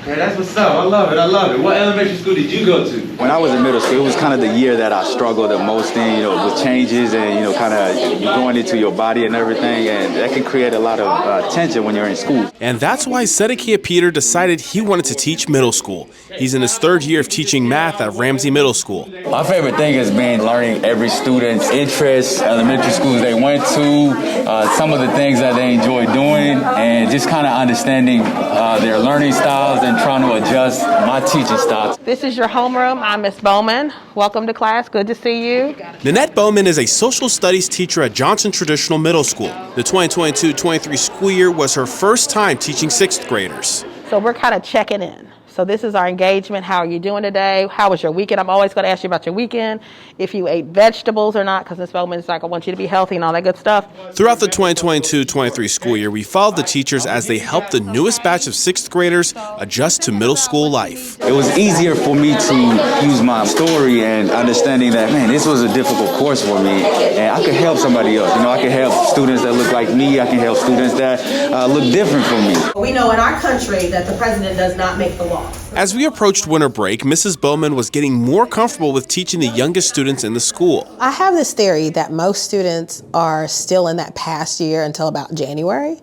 Yeah, that's what's up. I love it. I love it. What elementary school did you go to? When I was in middle school, it was kind of the year that I struggled the most in, with changes and, kind of going into your body and everything. And that can create a lot of tension when you're in school. And that's why Sedekia Peter decided he wanted to teach middle school. He's in his third year of teaching math at Ramsey Middle School. My favorite thing has been learning every student's interests, elementary schools they went to, some of the things that they enjoy doing, and just kind of understanding their learning styles and trying to adjust my teaching styles. This is your homeroom. I'm Miss Bowman. Welcome to class. Good to see you. Nanette Bowman is a social studies teacher at Johnson Traditional Middle School. The 2022-23 school year was her first time teaching sixth graders. So we're kind of checking in. So this is our engagement. How are you doing today? How was your weekend? I'm always going to ask you about your weekend, if you ate vegetables or not, because Ms. Bowman is like, I want you to be healthy and all that good stuff. Throughout the 2022-23 school year, we followed the teachers as they helped the newest batch of sixth graders adjust to middle school life. It was easier for me to use my story and understanding that, man, this was a difficult course for me, and I could help somebody else. I could help students that look like me. I can help students that look different from me. We know in our country that the president does not make the law. As we approached winter break, Mrs. Bowman was getting more comfortable with teaching the youngest students in the school. I have this theory that most students are still in that past year until about January.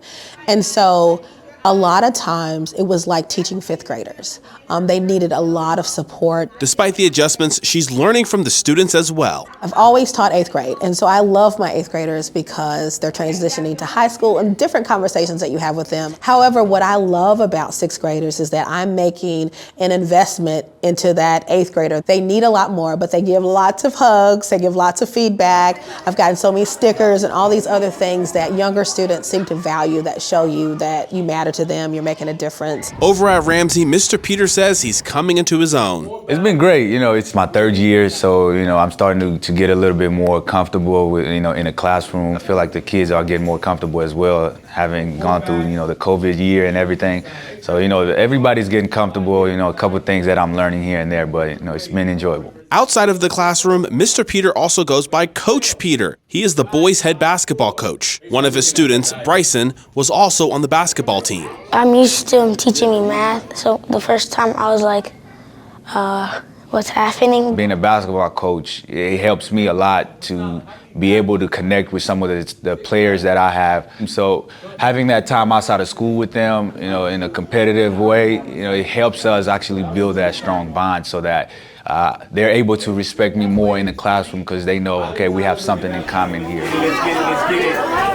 And so a lot of times it was like teaching fifth graders. They needed a lot of support. Despite the adjustments, she's learning from the students as well. I've always taught eighth grade, and so I love my eighth graders because they're transitioning to high school and different conversations that you have with them. However, what I love about sixth graders is that I'm making an investment into that eighth grader. They need a lot more, but they give lots of hugs, they give lots of feedback. I've gotten so many stickers and all these other things that younger students seem to value that show you that you matter to them, you're making a difference. Over at Ramsey, Mr. Peter says he's coming into his own. It's been great. It's my third year, so, I'm starting to get a little bit more comfortable with, in the classroom. I feel like the kids are getting more comfortable as well, having gone through, the COVID year and everything. So, everybody's getting comfortable, a couple of things that I'm learning here and there, but, it's been enjoyable. Outside of the classroom, Mr. Peter also goes by Coach Peter. He is the boys' head basketball coach. One of his students, Bryson, was also on the basketball team. I'm used to him teaching me math, so the first time I was like, what's happening? Being a basketball coach, it helps me a lot to be able to connect with some of the players that I have. So having that time outside of school with them, in a competitive way, it helps us actually build that strong bond so that they're able to respect me more in the classroom because they know, okay, we have something in common here.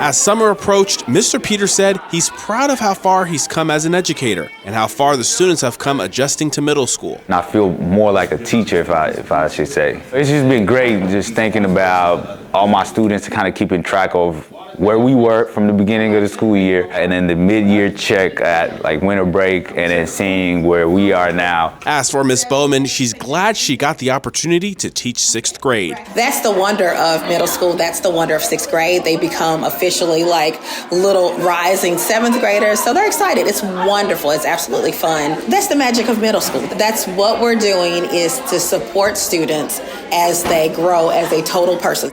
As summer approached, Mr. Peter said he's proud of how far he's come as an educator and how far the students have come adjusting to middle school. And I feel more like a teacher, if I should say. It's just been great just thinking about all my students, kind of keeping track of where we were from the beginning of the school year, and then the mid-year check at winter break, and then seeing where we are now. As for Miss Bowman, she's glad she got the opportunity to teach sixth grade. That's the wonder of middle school. That's the wonder of sixth grade. They become officially like little rising seventh graders. So they're excited. It's wonderful. It's absolutely fun. That's the magic of middle school. That's what we're doing, is to support students as they grow as a total person.